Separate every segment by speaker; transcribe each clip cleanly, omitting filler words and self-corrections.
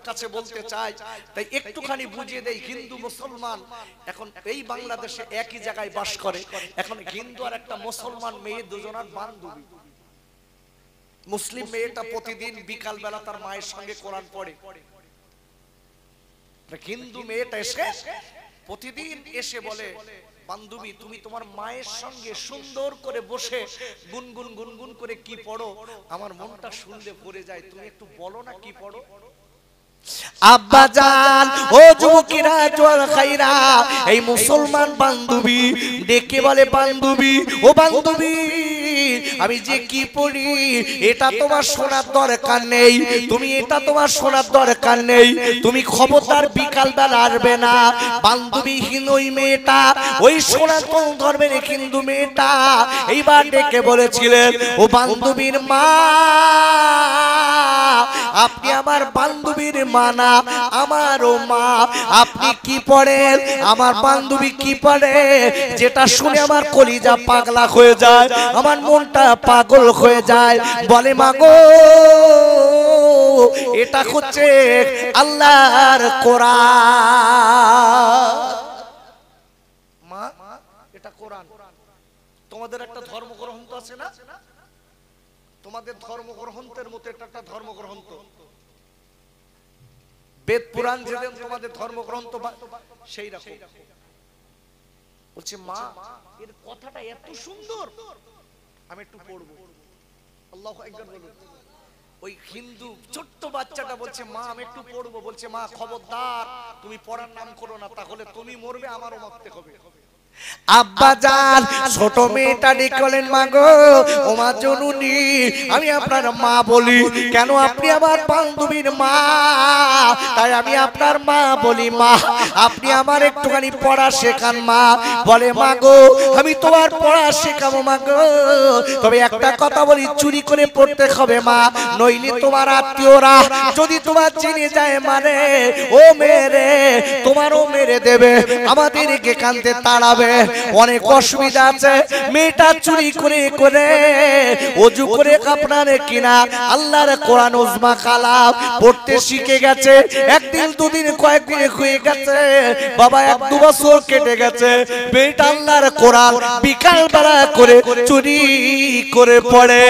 Speaker 1: কাছে বলতে চাই, তাই একটুখানি বুঝিয়ে দেই। হিন্দু মুসলমান এখন এই বাংলাদেশে একই জায়গায় বাস করে। এখন হিন্দু আর একটা মুসলমান মেয়ে দুজনার বান্ধবী। মুসলিম মেয়েটা প্রতিদিন বিকাল বেলা তার মায়ের সঙ্গে কোরআন পড়ে। হিন্দু মেয়েটা এসে প্রতিদিন এসে বলে, বান্ধবী তুমি তোমার মায়ের সঙ্গে সুন্দর করে বসে গুনগুন গুনগুন করে কি পড়ো, আমার মনটা শুনলে পড়ে যায়, তুমি একটু বলো না কি পড়ো। আব্বা জান, ও যুবকেরা জোয়ান খাইরা, এই মুসলমান বান্ধবী ডেকে বলে, বান্ধবী ও বান্ধবী, আমি যে কি পড়ি এটা তোমার শোনার দরকার নেই, তুমি এটা তোমার শোনার দরকার নেই, তুমি খবরদার বিকাল বেলা আসবে না। বান্ধবীহীন ওই মেয়েটা, ওই সনাতন ধর্মের হিন্দু মেয়েটা এইবার ডেকে বলেছিলেন, ও বান্ধবীর মা, আপনি আমার বান্ধবীর মা না, আমারও মা। আপনি কি পড়েন, আমার বান্ধবী কি পড়ে, যেটা শুনে আমার কলিজা পাগলা হয়ে যায়, আমার মনটা পাগল হয়ে যায়। বলে, মা গো, এটা হচ্ছে আল্লাহর কোরআন। মা, এটা কোরআন। তোমাদের একটা ধর্মগ্রন্থ আছে না, তোমাদের ধর্মগ্রন্থের মতো এটা একটা ধর্মগ্রন্থ, বেদ পুরাণ যেমন তোমাদের ধর্মগ্রন্থ সেই রকম। বলছে, মা এর কথাটা এত সুন্দর, আমি একটু পড়বো। আল্লাহু আকবার বলুন। ওই হিন্দু ছোট্ট বাচ্চাটা বলছে, মা আমি একটু পড়বো। বলছে, মা খবরদার তুমি পড়ার নাম করো না, তাহলে তুমি মরবে, আমারও মরতে হবে। আব্বা জান, ছোট মেয়েটা ডেকেলেন, মা গো, ও মা জননী, আমি আপনার মা বলি কেন, আপনি আমার বান্ধবীর মা, তাই আমি আপনার মা বলি। মা আপনি আমার একটুখানি পড়া শেখান। মা বলে, মা গো আমি তোমার পড়া শেখাবো মা গো, তবে একটা কথা বলি, চুরি করে পড়তে হবে মা, নইলে তোমার আত্মীয়রা যদি তোমার চিনে যায়, মানে ও মেরে তোমারও মেরে দেবে, আমাদেরকে কানতে তাড়াবে, অনেক অসুবিধা আছে। মেয়েটা চুরি করে করে ওযু করে আপনার কিনা আল্লাহর কোরআন উজমা কালাম পড়তে শিখে গেছে। একদিন দুদিন কয়েকদিন হয়ে গেছে বাবা, 1-2 বছর কেটে গেছে, মেয়েটা আল্লাহর কোরআন বিকাল বেলা করে চুরি করে পড়ে।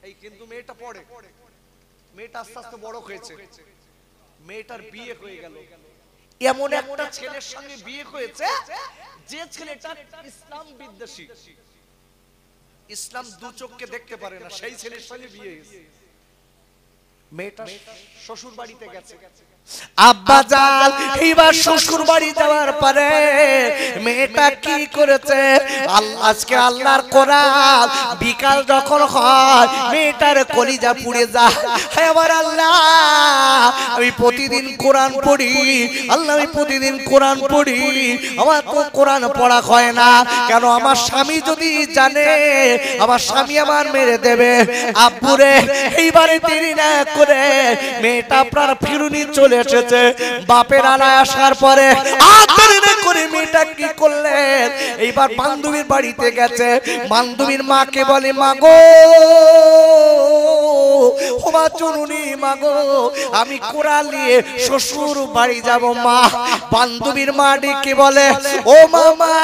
Speaker 1: এই কিন্তু মেয়েটা পড়ে, মেয়েটা আস্তে আস্তে বড় হয়েছে, মেয়েটার বিয়ে হয়ে গেল। এমন একটা ছেলের সঙ্গে বিয়ে হয়েছে যে ছেলেটা ইসলাম বিদ্বেষী, ইসলাম দু চোখকে দেখতে পারে না, সেই ছেলের সঙ্গে বিয়ে হয়েছে। মেয়েটা শ্বশুর বাড়িতে গেছে। আব্বা জান, এইবার শ্বশুর বাড়ি যাওয়ার পরে মেয়েটা কি করেছে, আজকে আল্লাহর কোরআন বিকাল যখন হয় মেয়েটার কলিজা পুড়ে যায়। হে আমার আল্লাহ, আমি প্রতিদিন কোরআন পড়ি, আল্লাহ আমি প্রতিদিন কোরআন পড়ি, আমার তো কোরআন পড়া হয় না কেন, আমার স্বামী যদি জানে আমার স্বামী আমার মেরে দেবে। আব্বুরে, এইবারে দেরি না করে মেয়েটা আপনার ফিরুনি চলে এসেছে। বাপের আনায় আসার পরে করে মেয়েটা কি করলেন, এইবার বান্ধবীর বাড়িতে গেছে। বান্ধবীর মাকে বলে, মা গো, ও মা চুনুনি, মা গো আমি কোরআন নিয়ে শ্বশুর বাড়ি যাব। মা, বান্ধবীর মা ডেকে বলে, ও মামা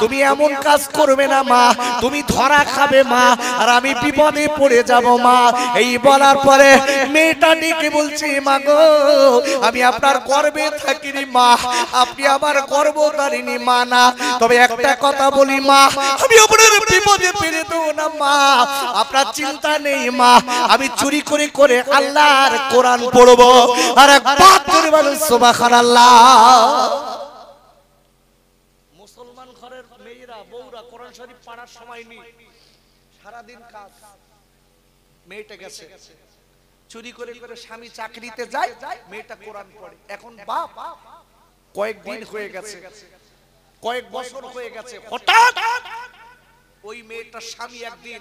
Speaker 1: তুমি এমন কাজ করবে না মা, তুমি ধরা খাবে মা, আর আমি বিপদে পড়ে যাব মা। এই বলার পরে মেয়েটা ডেকে বলছে, মা গো আমি আপনার গর্বে থাকিনি মা, আপনি আমার গর্ভধারিণী মা না, তবে একটা কথা বলি মা, আমি আপনার বিপদে ফেলে দেবো না মা, আপনার চিন্তা নেই মা, আমি চুরি করে করে আল্লাহর কোরআন পড়বো। আর একবার করে বলুন সুবহানাল্লাহ। মুসলমান ঘরের মেয়েরা বউরা কোরআন শরীফ পড়ার সময় নেই, সারাদিন কাজ। মেয়েটা গেছে চুরি করে করে, স্বামী চাকরিতে যায়, মেয়েটা কোরআন পড়ে। এখন বাপ কয়েকদিন হয়ে গেছে, কয়েক বছর হয়ে গেছে, হঠাৎ ওই মেয়েটার স্বামী একদিন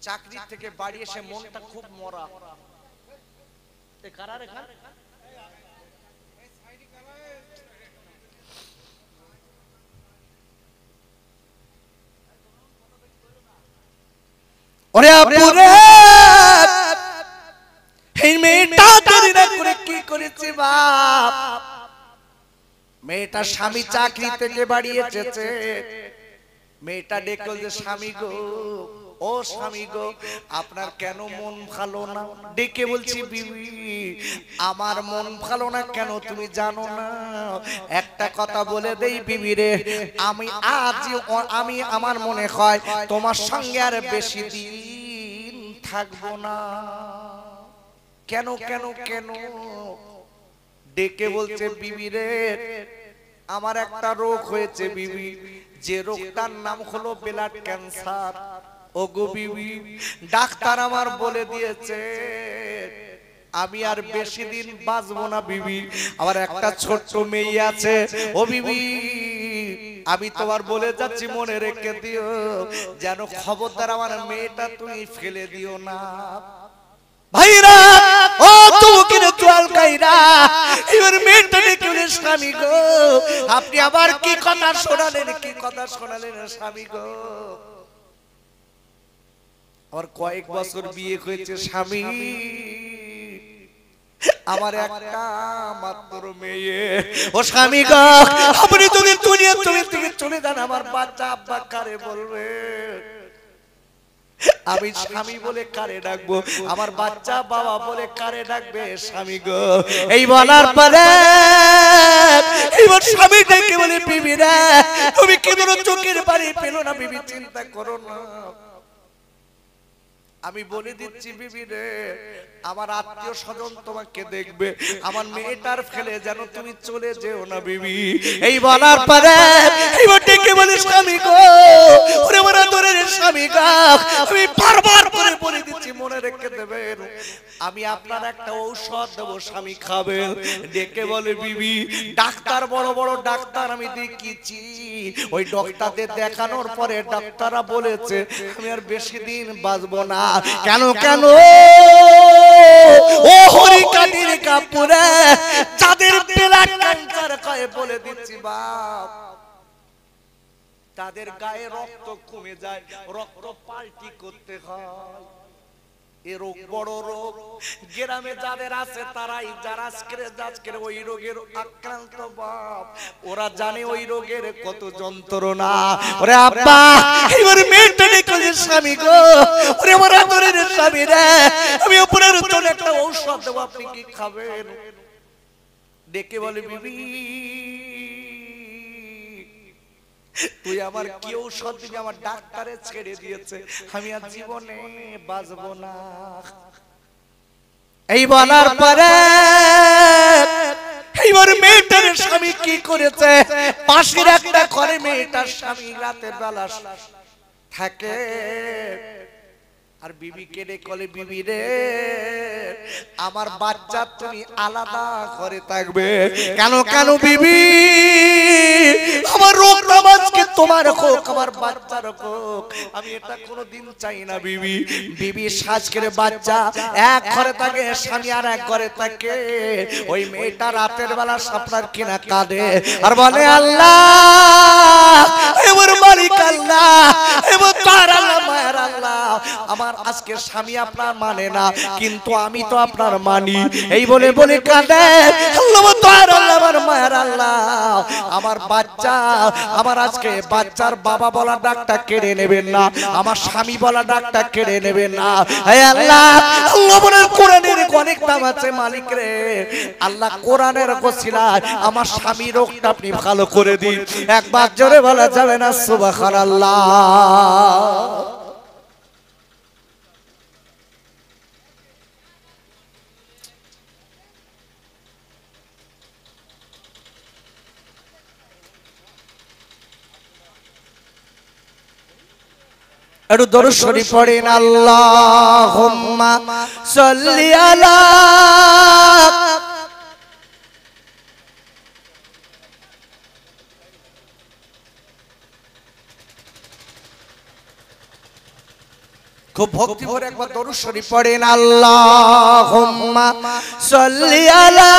Speaker 1: চাকরি থেকে বাড়ি এসে মনটা খুব মরা। ওরে আপুরে, করেছে বাপ, মেয়েটা স্বামী চাকরি থেকে বাড়ি এসেছে, মেয়েটা ডেকে যে স্বামী গো, ও স্বামী গো আপনার কেন মন ভালো না? ডেকে বলছি বিবি আমার মন ভালো না কেন তুমি জানো না? একটা কথা বলে দেই বিবি রে, আমি আজ আমার মনে হয় তোমার সঙ্গে আর বেশি দিন থাকবো না। কেন কেন কেন? ডেকে বলছে বিবি রে আমার একটা রোগ হয়েছে বিবি, যে রোগটার নাম হলো ব্লাড ক্যান্সার। ও গো বিবি ডাক্তার আমার বলে দিয়েছে আমি আর বেশি দিন বাঁচবো না বিবি, আমার একটা ছোট্ট মেয়ে আছে। ও বিবি আমি তোমার বলে যাচ্ছি মনে রেখে দিও, যেন খবরদার আমার মেয়েটা তুমি ফেলে দিও না। ভাইরা ও তুমি কিনে চল কাইরা এবার মেয়েটা ডেকে বলে স্বামী গো আপনি আবার কি কথা শোনালেন, কি কথা শোনালেন স্বামী গো? আমার কয়েক বছর বিয়ে হয়েছে স্বামী, আমার একটা মাত্র মেয়ে। ও স্বামী গো আপনি যদি দুনিয়া তুমি চলে যান আমার বাচ্চা আব্বা কারে বলবে? আমি স্বামী বলে কারে ডাকবো? আমার বাচ্চা বাবা বলে কারে ডাকবে? স্বামী গো এই বলার পরে এবার স্বামী ডেকে বলে বিবি রে তুমি কি বলো চোখের পানি পেলো না বিবি, চিন্তা করো না আমি বলে দিচ্ছি বিবি রে আমার আত্মীয় স্বজন তোমাকে দেখবে, আমার মেয়েটার ফেলে যেন তুমি চলে যেও না বিবি। এই বলার পরে এবার ডেকে বলে স্বামী গো ওরে আমার আদরের স্বামী গো আমি বারবার করে বলে দিচ্ছি মনে রেখে দেবেন আমি আপনার একটা ঔষধ দেবো স্বামী খাবেন। ডেকে বলে বিবি ডাক্তার বড় বড় ডাক্তার আমি দেখিয়েছি, ওই ডাক্তারদের দেখানোর পরে ডাক্তাররা বলেছে আমি আর বেশি দিন বাঁচবো না। কেন কেন? ও হরিকাটির কাপুরে যাদের ব্লাড ক্যান্সার কয়ে বলে দিচ্ছি বাপ, তাদের গায়ে রক্ত কমে যায়, রক্ত পাল্টি করতে হয়। এ রোগ বড় রোগ, গ্রামে যাদের আছে তারাই যারা আজকে ওই রোগের আক্রান্ত বাপ, ওরা জানে ওই রোগের কত যন্ত্রণা। ওরে আব্বা এবার মেয়েটা ডেকে স্বামী গো ওরে আমার আদরের স্বামী রে আমি উপরের জন্য একটা ঔষধ দেবো আপনি কি খাবেন? ডেকে বলে বিবি তুই আমার কি ঔষধ দিবি? আমার ডাক্তারে ছেড়ে দিয়েছে আমি আর জীবনে বাঁচবো না। এই বলার পরে এইবার মেয়েটার স্বামী কি করেছে, পাশের একটা ঘরে মেয়েটার স্বামী রাতের বেলা থাকে আর বিবি কেড়ে কলে বিবি রে আমার বাচ্চা তুমি আলাদা করে থাকবে। কেন কেন বিবি আমার রোগ আজকে তোমার হোক আমার বাচ্চার হোক আমি এটা কোনোদিন চাই না বিবি। বিবি সাজ করে বাচ্চা এক ঘরে থাকে, স্বামী আর এক ঘরে থাকে। ওই মেয়েটা রাতের বেলা স্বপ্নার কিনা কাঁদে আর বলে আল্লাহ এবার মালিক আল্লাহ এবার তার আল্লাহ মায়ের আল্লাহ আমার আজকে স্বামী আপনার মানে না কিন্তু আমি তো আপনার মানি। এই বলে বলে কাঁদে আল্লাহ তার আল্লাহ আমার মায়ের আল্লাহ আমার বাচ্চা আমার আজকে বাচ্চার বাবা বলা ডাকটা কেড়ে নেবেন না, আমার স্বামী বলা ডাকটা কেড়ে নেবেন না। হে আল্লাহ আল্লাহ বলেন কোরআনের অনেক নাম আছে মালিক রে, আল্লাহ কোরআনের ওসিলায় আমার স্বামী রোগটা আপনি ভালো করে দিন। একবার জোরে বলা যাবে না সুবহানাল্লাহ? একটু দরুদ শরীফ পড়েন আল্লাহুম্মা সাল্লি আলা খুব ভক্তি ভরে একবার দরুদ শরীফ পড়েন আল্লাহুম্মা সাল্লি আলা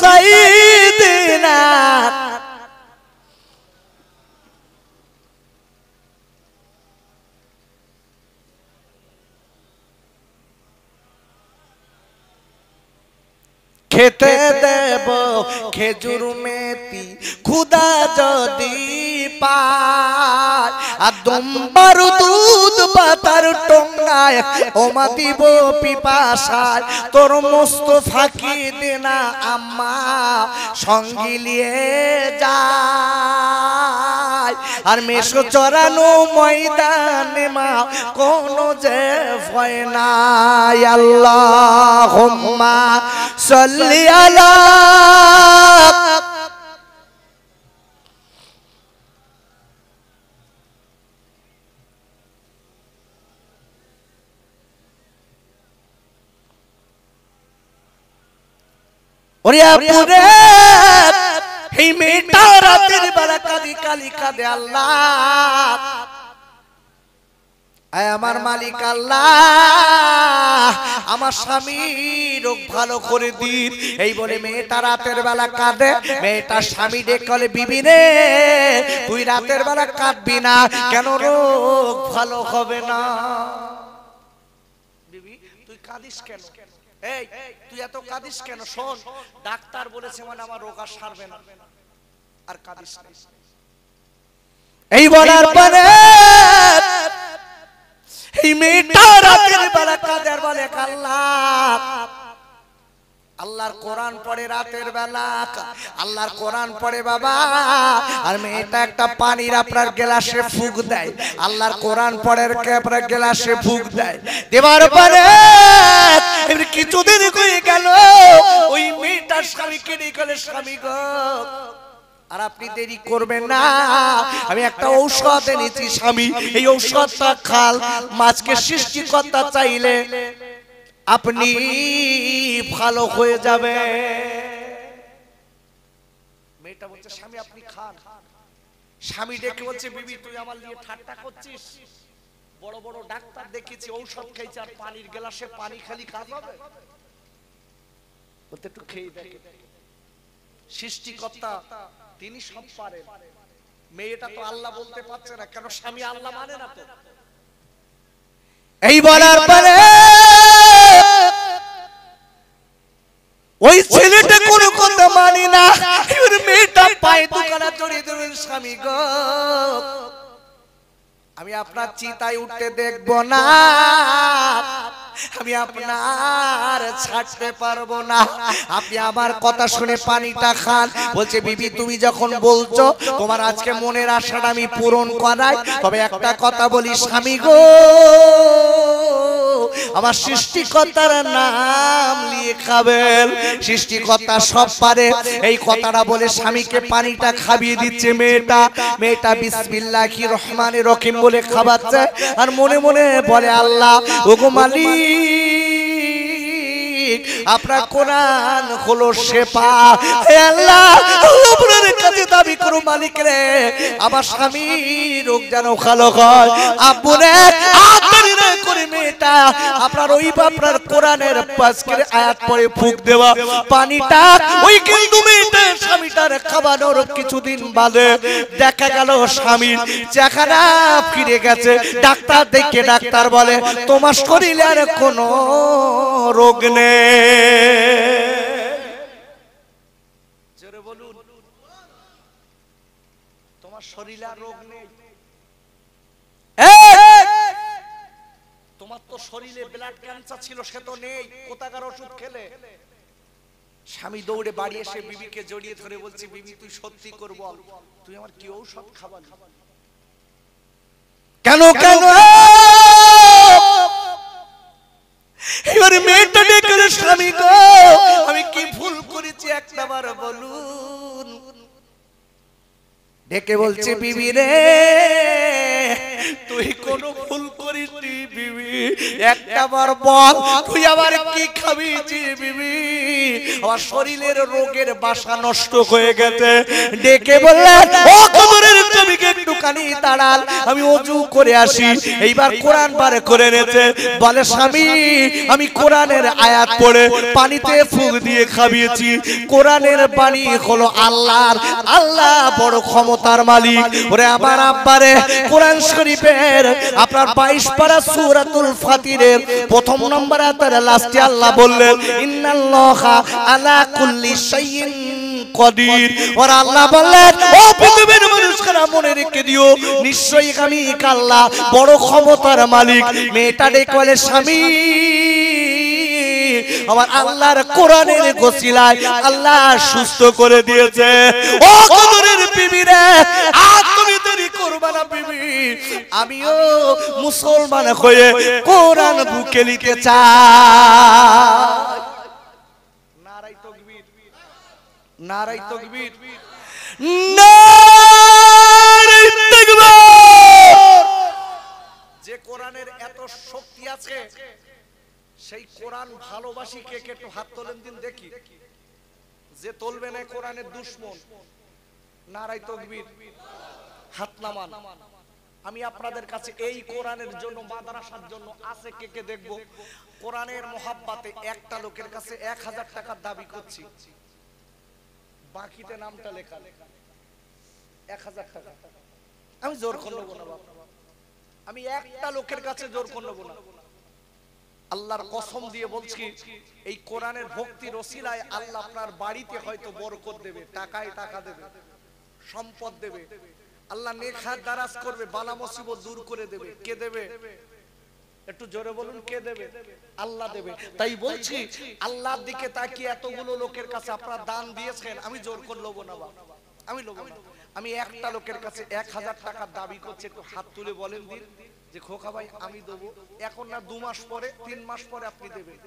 Speaker 1: সাইয়্যিদিনা খেতে দেব খেজুর মেথি খুদা যদি পায় আর দুম্বার দুধ পাতার টোঙ্গায় ওমা দিব পিপাসায় তোর মুস্তাফাকে দেনা আম্মা সঙ্গী নিয়ে যায় আর মেশো চরানো ময়দানে মা কোনো যে ভয় নাই আল্লাহুম্মা সাল্লি আলা পুরে এই মেয়েটা রাতের বেলা কাঁদি কালি কাঁদে আল্লাহ আমার মালিক আল্লাহ আমার স্বামী রোগ ভালো করে দিন এই বলে মেয়েটা রাতের বেলা কাঁদে মেয়েটা স্বামী ডেকে বলে বিবি রে তুই রাতের বেলা কাঁদবি না কেন রোগ ভালো হবে না বিবি তুই কাঁদিস কেন এই তুই এত কাঁদিস কেন শোন ডাক্তার বলেছে মানে আমার রোগ আর সারবে না আর কাঁদিস না এই বলার পরে এই মেয়েটা রাতের বেলা কাঁদে আর বলে আল্লাহ আল্লাহর কোরআন পড়ে রাতের বেলা আল্লাহর কোরআন পড়ে বাবা আর মেয়েটা একটা পানির আপনার গ্লাসে ফুঁক দেয় আল্লাহর কোরআন পড়ে আপনার গ্লাসে ফুঁক দেয় দেওয়ার পরে এবারে কিছুদিন হয়ে গেল ওই মেয়েটার স্বামী কেটে গেলে স্বামী গো আর আপনি দেরি করবেন না আমি একটা ঔষধ এনেছি স্বামী এই ঔষধটা খাল মাছকে সৃষ্টিকর্তা চাইলে আপনি ভালো হয়ে যাবে মেয়েটা বলছে স্বামী আপনি খান স্বামী ডেকে বলছে বিবি তুই আমার নিয়ে ঠাট্টা করছিস বড় বড় ডাক্তার দেখেছি ঔষধ খাইছে আর পানির গ্লাসে পানি খালি খাওয়া যাবে বলতে একটু খেয়ে দেখে সৃষ্টিকর্তা তিনি সব পারেন মেয়েটা তো আল্লাহ বলতে পারছে না কেন স্বামী আল্লাহ মানে না তো এই বলার পরে ওই ছেলেটা কোনো কথা মানি না এর মেয়েটা পায়ে দুখানা জড়িয়ে ধরে স্বামী গো আমি আপনার চিতায় উঠতে দেখব না আমি আপনার ছাড়তে পারবো না আপনি আমার কথা শুনে পানিটা খান বলছে বিবি তুমি যখন বলছো তোমার আজকে মনের আশাটা আমি পূরণ করাই তবে একটা কথা বলি স্বামী গো আমার সৃষ্টিকর্তার নাম নিয়ে খাবেন সৃষ্টিকর্তা সব পারে এই কথাটা বলে স্বামীকে পানিটা খাইয়ে দিচ্ছে মেয়েটা বিসমিল্লাহির রহমানির রহিম বলে খাওয়াচ্ছে আর মনে মনে বলে আল্লাহ ওগো মালিক আপনার কোরআন হলো শেফা হে আল্লাহ আপনার কাছে দাবি করো মালিক রে আমার স্বামী রোগ যেন ভালো হয় আপনি আদর করে মেয়েটা আপনার ওই আপনার কোরআনের পাঁচের আয়াত পড়ে ফুঁক দেওয়া পানিটা ওই কিন্তু মেয়েটার স্বামীটার খাওয়ানোর কিছুদিন বাদে দেখা গেল স্বামীর চেহারা ফিরে গেছে ডাক্তার দেখে ডাক্তার বলে তোমার শরীরে আর কোনো রোগ নেই জোরে বলুন তোমার শরীরে আর রোগ নেই তোমার তো শরীরে ব্লাড ক্যান্সার ছিল সে তো নেই কোথাকার ওষুধ খেলে স্বামী দৌড়ে বাড়ি এসে বিবিকে জড়িয়ে ধরে বলছে বিবি তুই সত্যি কর বল তুই আমার কি ঔষধ খাওয়ালি কেন কেন এবারে মেয়েটা ডেকে স্বামী গো আমি কি ভুল করেছি একটাবার বলুন ডেকে বলছে বিবি রে তুই কোনো ভুল করিসনি বিবি একটাবার বল তুই আবার কি খাবিছি বিবি আমার শরীরের রোগের বাসা নষ্ট হয়ে গেছে ডেকে বললেন ও কবরের জমিকে একটুখানি দাঁড়াল আমি ওযু করে আসি এইবার কোরআন বার করে নেছে বলে স্বামী আমি কোরআনের আয়াত পড়ে পানিতে ফুঁক দিয়ে খাবিয়েছি কোরআনের পানি হলো আল্লাহর আল্লাহ বড় ক্ষমতার মালিক ওরে আমার আব্বারে কোরআন শরীফের আপনার 22 22 পারা সূরাতুল ফাতিরের প্রথম নম্বর আয়াতের লাস্টে আল্লাহ বললেন ইন্নাল্লাহা আলা কুল্লি শাইইন কদির। আর আল্লাহ বললেন ও পৃথিবীর মানুষরা মনে রেখে দিও নিশ্চয়ই আমি আল্লাহ বড় ক্ষমতার মালিক। মেয়েটা ডেকে বলে স্বামী আমার আল্লাহর কোরআনের ওসিলায় আল্লাহ সুস্থ করে দিয়েছে। ও কবরের বিবি রে আর তুমি দেরি করবে না বিবি, আমিও মুসলমান হয়ে কোরআন বুকে নিতে চাই। নারায়ে তাকবীর, নারায়ে তাকবীর, নারায়ে তাকবীর। যে কোরআনের এত শক্তি আছে সেই কোরআন ভালোবাসি কে কে একটু হাত তোলেন দিন দেখি। যে তুলবে না কোরআনের দুশমন। নারায়ে তাকবীর, হাত নামান। আমি আপনাদের কাছে এই কোরআনের জন্য মাদ্রাসার জন্য আছে কে কে দেখব। কোরআনের মোহাব্বতে একটা লোকের কাছে 1000 টাকা দাবি করছি, বাকিতে নামটা লেখা 1000 টাকা। আমি জোর করে নেব না বাবা, আমি একটা লোকের কাছে জোর করে নেব না। আল্লাহর কসম দিয়ে বলছি এই কোরআনের ভক্তির ওসিলায় আল্লাহ আপনার বাড়িতে হয়তো বরকত দেবে, টাকায় টাকা দেবে, সম্পদ দেবে, আল্লাহ নেক দারাজ করবে, বালা মুসিবত দূর করে দেবে। কে দেবে? একটু জোরে বলুন কে দেবে? আল্লাহ দেবে। তাই বলছি আল্লাহর দিকে তাকিয়ে এতগুলো লোকের কাছে আপনারা দান দিয়েছেন, আমি জোর করে লব না বাবা, আমি লব না। আমি একটা লোকের কাছে 1000 টাকা দাবি করছি, একটু হাত তুলে বলেন দিন যে খোকা ভাই আমি দেবো। এখন না 2 মাস পরে 3 মাস পরে আপনি দেবেন।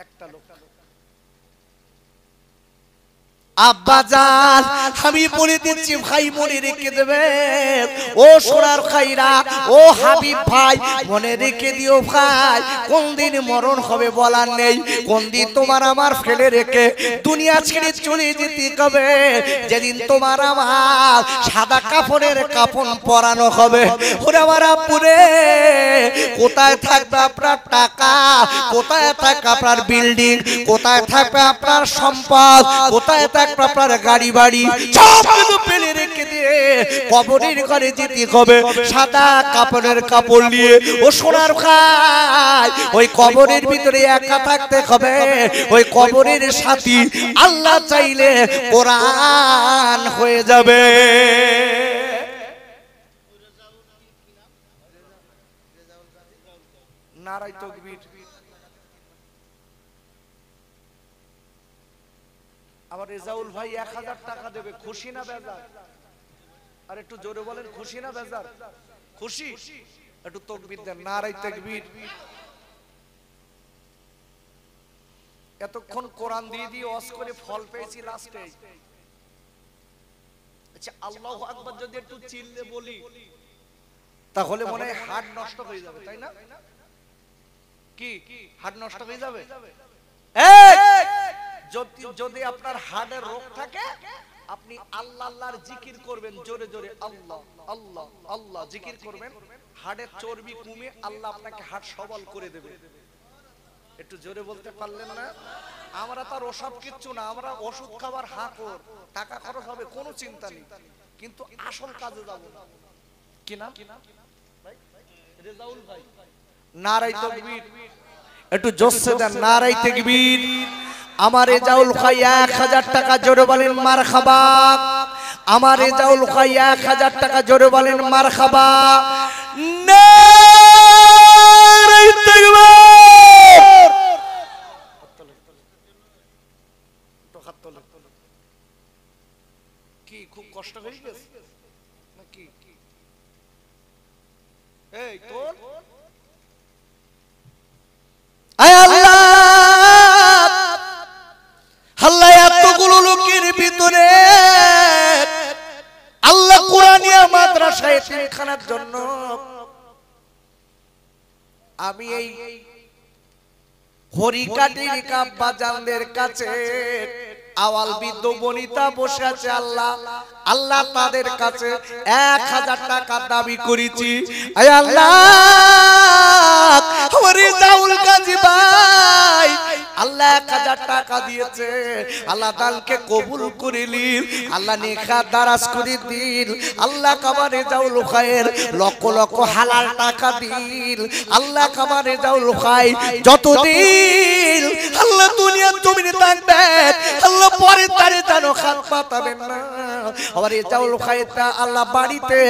Speaker 1: একটা লোক। আব্বাজান আমি বলে দিচ্ছি ভাই মনে রেখে দেবেন। ও সোনার খাইরা, ও হাবিব ভাই মনে রেখে দিও ভাই, কোন দিন মরণ হবে বলার নেই, কোন দিন তোমার আমার ফেলে রেখে দুনিয়া ছেড়ে চলে যেতে হবে। যেদিন তোমার আমার সাদা কাপড়ের কাফন পরানো হবে। ওরে আমার আপুরে কোথায় থাকবে আপনার টাকা, কোথায় থাকবে আপনার বিল্ডিং, কোথায় থাকবে আপনার সম্পদ, কোথায় আপনার গাড়ি বাড়ি, সব কিছু ফেলে রেখে দিয়ে কবরের ঘরে যেতে হবে সাদা কাপড়ের কাপড় নিয়ে। ও সোনার ভাই ওই কবরের ভিতরে একা থাকতে হবে। ওই কবরের সাথী আল্লাহ চাইলে কোরআন হয়ে যাবে। নারায়ে তাকবীর। আমার রেজাউল ভাই 1000 টাকা দেবে, খুশি না বেজার? আর একটু জোরে বলেন খুশি না বেজার? খুশি। একটু তাকবীর দেন, নারায়ে তাকবীর। এতক্ষণ কোরআন দিয়ে দিয়ে ওয়াজ করে ফল পেয়েছি লাস্টে। আচ্ছা আল্লাহু আকবার যদি একটু চিল্লে বলি তাহলে মনে হয় হার্ট নষ্ট হয়ে যাবে, তাই না? কি হার্ট নষ্ট হয়ে যাবে? যদি আপনার হার্টের রোগ থাকে আপনি আল্লাহ আল্লাহর জিকির করবেন, জোরে জোরে আল্লাহ আল্লাহ আল্লাহ জিকির করবেন, হার্টের চর্বি কমে আল্লাহ আপনাকে হার্ট সবল করে দেবে। একটু জোরে বলতে পারলেন না? আমরা তার ওসব কিচ্ছু না, আমরা ওষুধ খাবার হাঁকর, টাকা খরচ হবে কোনো চিন্তা নেই, কিন্তু আসল কাজে যাব না। কি নাম ভাই? রেজাউল ভাই। নারায়ে তাকবীর। একটু জোরে দেন নারায়ে তাকবীর। আমার রেজাউল ভাই 1000 টাকা জোরে বলেন মারহাবা। আমার রেজাউল ভাই 1000 টাকা জোরে বলেন মারহাবা। নারায়ে তাকবীর। তো হাত তোলে। কি খুব কষ্ট হয়ে গেছে নাকি? এই তোল। আয় আল্লাহ, আল্লাহ এতগুলো লোকের ভিতরে আল্লাহ কোরআনিয়া মাদ্রাসা এতিমখানার জন্য আমি এই হরিকাটির কাব্বাজানদের কাছে আওয়াল বৃদ্ধ বনিতা বসে আছে, আল্লাহ আল্লাহ তাদের কাছে 1000 টাকা দাবি করেছি। আয় আল্লাহ আমার রেজাউল গাজী ভাই আল্লাহ আল্লাহ 1000 টাকা দিয়েছে, আল্লাহ দানকে কবুল করিলিন, আল্লাহ নেখা দারাজ করে দিন, আল্লাহ কামারে জাউল খায়ের লক্ষ লক্ষ হালাল টাকা দিন, আল্লাহ কামারে জাউল খাই যতদিন আল্লাহ দুনিয়া জমিনে থাকবেন আল্লাহ পরে তারে জানো খাত পাতাবেন না। আমার এই জাউল খাইটা আল্লাহ বাড়িতে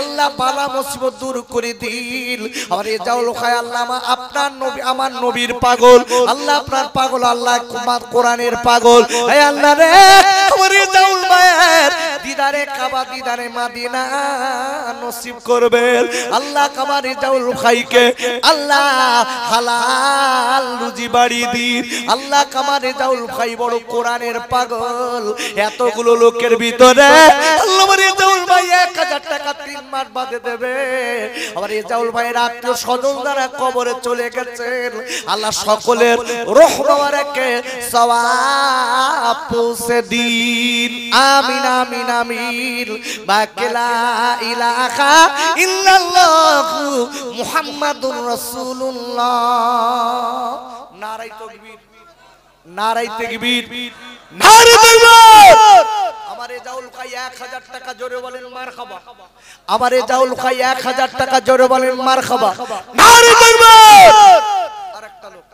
Speaker 1: আল্লাহ বালা মুসিবত দূর করে দিন। আমার এই জাউল খাই আল্লাহ আপনার নবী আমার নবীর পাগল, আল্লাহ আপনার পাগল, আল্লাহ কোরআনের পাগল, হে আল্লাহ রে আমার এই জাউল ভাইয়ের দিদারে কাবা দিদারে মাদিনা নসিব করবেন। আল্লাহ কামারে জাউল খাইকে আল্লাহ হালাল রুজি বাড়ি দিন। আল্লাহ কামারে জাউল খাই বড় কোরআনের পাগল, এতগুলো লোকের ভিতরে আল্লাহ আমার এই জাউল ভাই 1000 টাকা 3 মাস বাদে দেবে। আমার এই জাউল ভাইয়ের আত্মীয় স্বজন যারা কবরে চলে গেছেন আল্লাহ সকলের রূহ মোবারকে সওয়াব পৌঁছে দিন। আমিন আমিন আমিন। বাকেলা ইলাহা ইল্লাল্লাহু মুহাম্মাদুর রাসূলুল্লাহ। নারায়ে তাকবীর, নারায়ে তাকবীর, নারায়ে তাকবীর। আমারে জাউল খাই 1000 টাকা জোরে বলেন মারহাবা। আমারে জাউল খাই 1000 টাকা জোরে বলেন মারহাবা। নারায়ে তাকবীর। আরেকটা লোক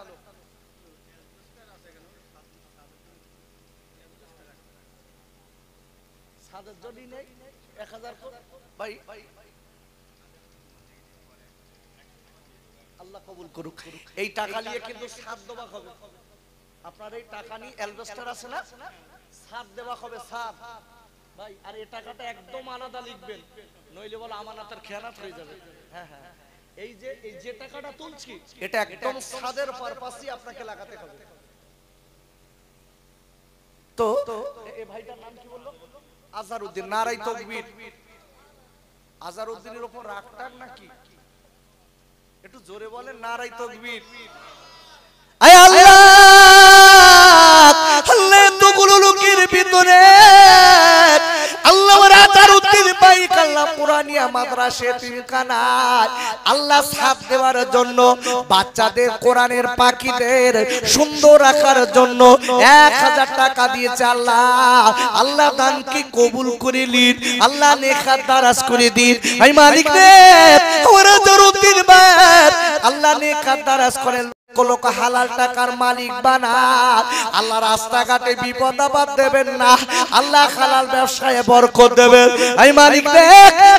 Speaker 1: সাদের জনি নেই 1000 ভাই আল্লাহ কবুল করুক। এই টাকা নিয়ে কিন্তু সাত দেওয়া হবে। আপনার এই টাকা নিয়ে অ্যালবেস্টার আছে না, সাত দেওয়া হবে সাত ভাই। আর এই টাকাটা একদম আলাদা লিখবেন, নইলে বলে আমানতের খেয়ানত হয়ে যাবে। হ্যাঁ হ্যাঁ, এই যে টাকাটা তুলছি এটা একদম সাদের পারপাসই আপনাকে লাগাতে হবে। তো এই ভাইটার নাম কি বললো? আজহারউদ্দিন। নারায়ে তাকবীর। আজহারউদ্দিনের উপর রাগটার নাকি একটু জোরে বলেন নারায়ে তাকবীর। আয় আল্লাহ, আল্লাহ এতগুলো লোকের ভিতরে আল্লাহ আজহারউদ্দিন ভাই আল্লাহ কুরআনিয়া মাদ্রাসা তিলকানায় আল্লাহ সাথ দেওয়ার জন্য বাচ্চাদের কোরআনের পাখিদের সুন্দর রাখার জন্য 1000 টাকা দিয়েছে। আল্লাহ আল্লাহ দানকে কবুল করে নিন, আল্লাহ নেখাত দারাজ করে দিন। এই মালিক রে আমার আজহারউদ্দিন ভাই আল্লাহ নেখাত দারাজ করেন, লোক হালাল টাকার মালিক বানা। আল্লাহ রাস্তাঘাটে বিপদ আপদ দেবেন না, আল্লাহ হালাল ব্যবসায় বরকত দেবেন। এই মালিক রে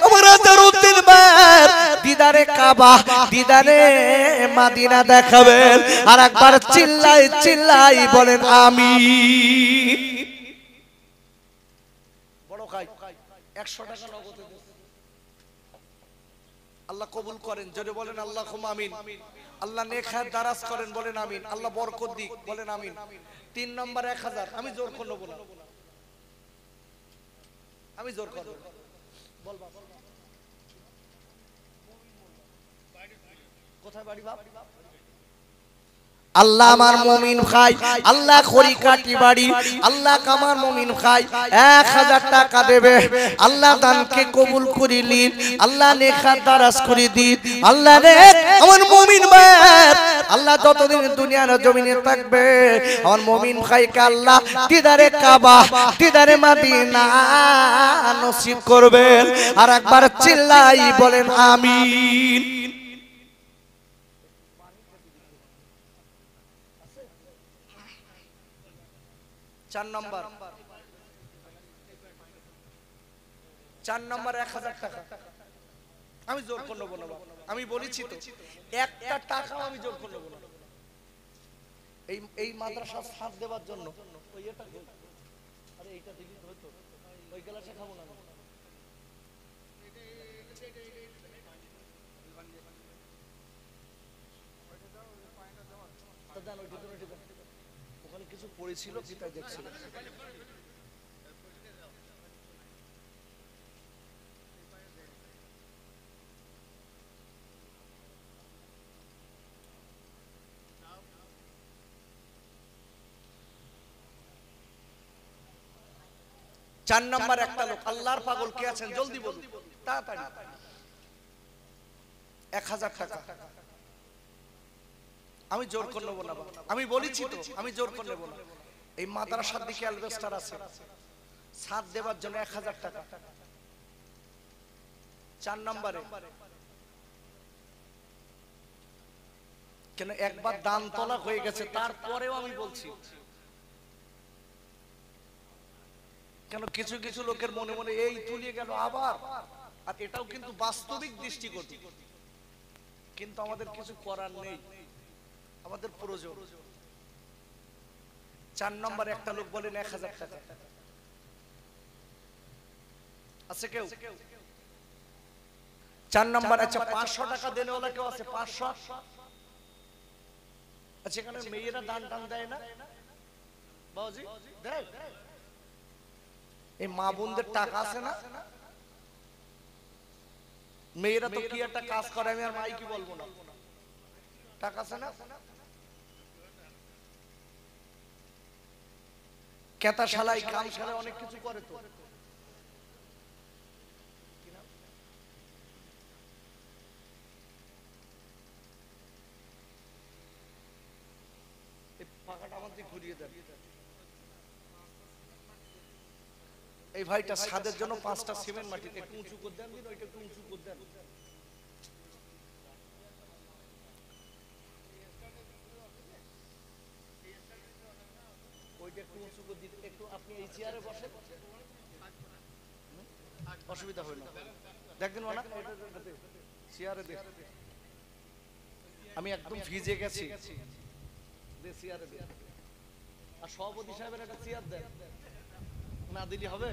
Speaker 1: আমার আজহারউদ্দিন ভাই দিদারে কাবা দিদারে মাদিনা দেখাবেন। আর একবার চিল্লাই চিল্লাই বলেন আমিন। বড় ভাই 100 টাকা নগদ আল্লাহ কবুল করেন, জোরে বলেন আল্লাহুম্মা আমিন। আল্লাহ নেখাত দারাজ করেন, বলেন আমিন। আল্লাহ বরকত দিক, বলেন আমিন। 3 নম্বর 1000 আমি জোর করব না, আমি জোর করব বল বাবা। কোথায় বাড়ি বাপ? আল্লাহ আমার মুমিন ভাই আল্লাহ খড়িকাটি বাড়ি আল্লাহ কামার মুমিন ভাই 1000 টাকা দেবে। আল্লাহ দানকে কবুল করে নিন, আল্লাহ নেখাত দারাজ করে দিন। আল্লাহ রে আমার মুমিন ভাই আল্লাহ যতদিন দুনিয়ার জমিনে থাকবে আমার মুমিন ভাইকে আল্লাহ দিদারে কাবা দিদারে মাদিনা নসিব করবেন। আর একবার চিল্লাই বলেন আমিন। 4 নম্বর 1000 টাকা আমি জোর করে নেব না, আমি বলেছি তো একটা টাকাও আমি জোর করে নেব না। এই মাদ্রাসা সাথ দেওয়ার জন্য ওই এটা আরে এইটা দিলি হতো, ওই গ্লাসে খাবো না। ওখানে কিছু পড়েছিল কি তাই দেখছিল। চার নম্বর একটা লোক আল্লাহর পাগল কে আছেন জলদি বলুন তাড়াতাড়ি। 1000 টাকা আমি জোর করে নেব না, আমি বলেছি তো আমি জোর করে নেব না। এই মাদ্রাসার দিকে অ্যালবেস্টার আছে, ছাদ দেওয়ার জন্য 1000 টাকা। 4 নম্বরে কেন একবার দান তোলা হয়ে গেছে, তারপরেও আমি বলছি কেন কিছু কিছু লোকের মনে মনে এই তুলিয়ে গেল আবার, আর এটাও কিন্তু বাস্তবিক দৃষ্টিকোণ, কিন্তু আমাদের কিছু করার নেই, আমাদের প্রয়োজন। 4 নম্বরে একটা লোক বলেন 1000 টাকা আছে কেউ? 4 নম্বর আচ্ছা 500 টাকা দেনেওয়ালা কেউ আছে? 500 আচ্ছা, এখানে মেয়েরা দান টান দেয় না বাবাজি? দেয়। এই মা বোনদের টাকা আছে না? মেয়েরা তো কি একটা কাজ করে, আমি আর মাই কি বলবো না, টাকা আছে না? কেতা শালাই কাম শালাই অনেক কিছু করে তো। এই ভাইটা ছাদের জন্য 5টা সিমেন্ট মাটি একটু উঁচু করে দেন, দিন ওইটা একটু উঁচু করে দেন। ওইটা একটু উঁচু করে দিন, একটু আপনি এই চেয়ারে বসেন, অসুবিধা হয় না। দেখেন না চেয়ারে দেখ, আমি একদম ভিজে গেছি, চেয়ারে দেখ। আর সভাপতি সাহেবের একটা চেয়ার দেন, না দিলে হবে?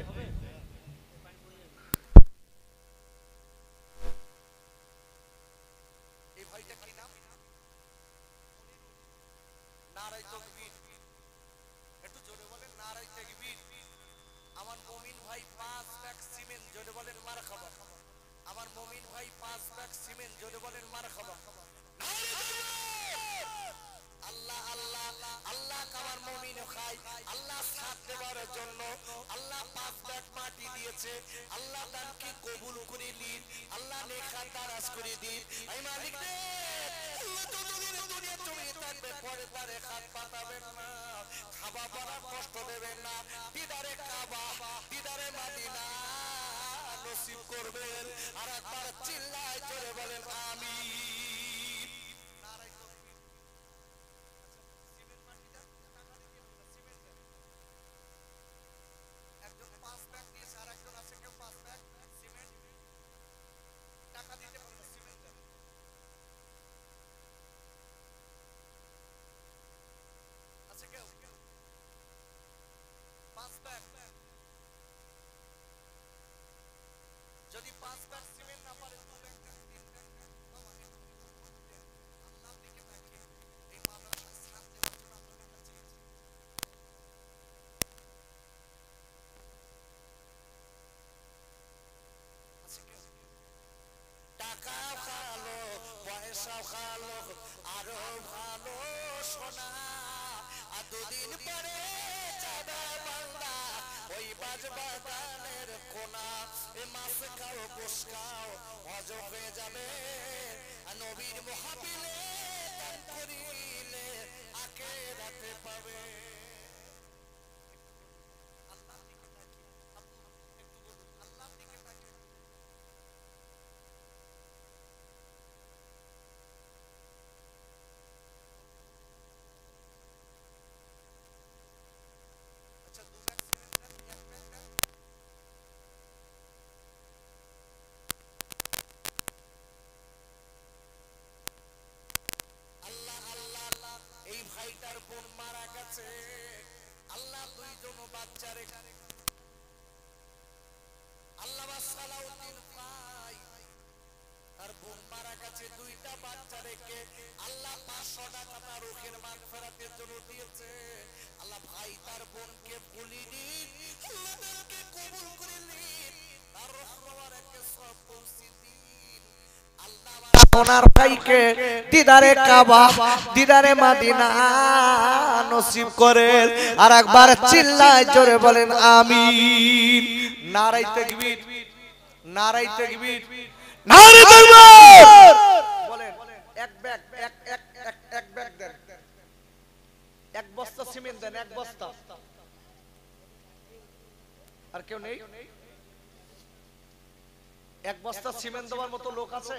Speaker 1: এই ভাইটা কি নাম? নারায়ে তাকবীর, একটু জোরে বলেন নারায়ে তাকবীর। আমার মুমিন ভাই 5 ব্যাগ সিমেন্ট, জোরে বলেন মারহাবা। আমার মুমিন ভাই 5 ব্যাগ সিমেন্ট, জোরে বলেন মারহাবা। আল্লাহ আল্লাহ আল্লাহ আমার মুমিন ভাই আল্লাহ সাথ দেওয়ার জন্য আল্লাহ 5 ব্যাগ মাটি দিয়েছে, আল্লাহ দানকে কবুল করে নিন, আল্লাহ নেখাত দারাজ করে দিন। এই মালিক রে, আল্লাহ যতদিন দুনিয়া তুমি থাকবে পরে তারে হাত পাতাবেন না, খাওয়া পড়া কষ্ট দেবেন না, দিদারে কাবা দিদারে মদিনা নসিব করবেন। আর একবার চিল্লায় জোরে বলেন আমিন। যদি 5 ব্যাগ সিমেন্ট না পারে, 2 ব্যাগ 3 ব্যাগ আল্লাহ দিকে তাকিয়ে এই মাদ্রাসার সাথ দেওয়ার জন্য আপনাদের কাছে টাকা ভালো পয়সা ভালো আরো ভালো সোনা, আর 2 দিন পরে চাঁদা বাংলা ওই বাজবাগানের কোনা। এ মাছ খাও গোশ খাও হজ হয়ে যাবে, নবীর মুহাবিলে দান করিলে আখিরাতে পাবে। আল্লাহর দিকে তাকিয়ে একটু বলুন, আল্লাহর দিকে তাকিয়ে। আচ্ছা 2 ব্যাগ সিমেন্ট দেন, 1 ব্যাগ দেন। আল্লাহ আল্লাহ এই ভাইটার বোন মারা গেছে, আল্লাহ 2 জন বাচ্চা রেখে, আল্লাহ সালাউদ্দিন ভাই তার বোন মারা গেছে, 2টা বাচ্চা রেখে আল্লাহ 500 টাকা তার রুহের মাগফিরাতের জন্য দিয়েছে। আল্লাহ ভাই তার বোনকে ভুলিনি, আল্লাহ তাকে কবুল করে নিন, তার রহমতে সব পৌঁছে দিন। আল্লাহ ওনার ভাইকে দিদারে কাবা দিদারে মদিনা নসিব করেন। আর একবার চিল্লায় জোরে বলেন আমিন। নারায়ে তাকবীর, নারায়ে তাকবীর, নারায়ে তাকবীর বলেন। এক ব্যাগ এক ব্যাগ দেন, এক বস্তা সিমেন্ট দেন, এক বস্তা। আর কেউ নেই? এক বস্তা সিমেন্ট দেওয়ার মতো লোক আছে?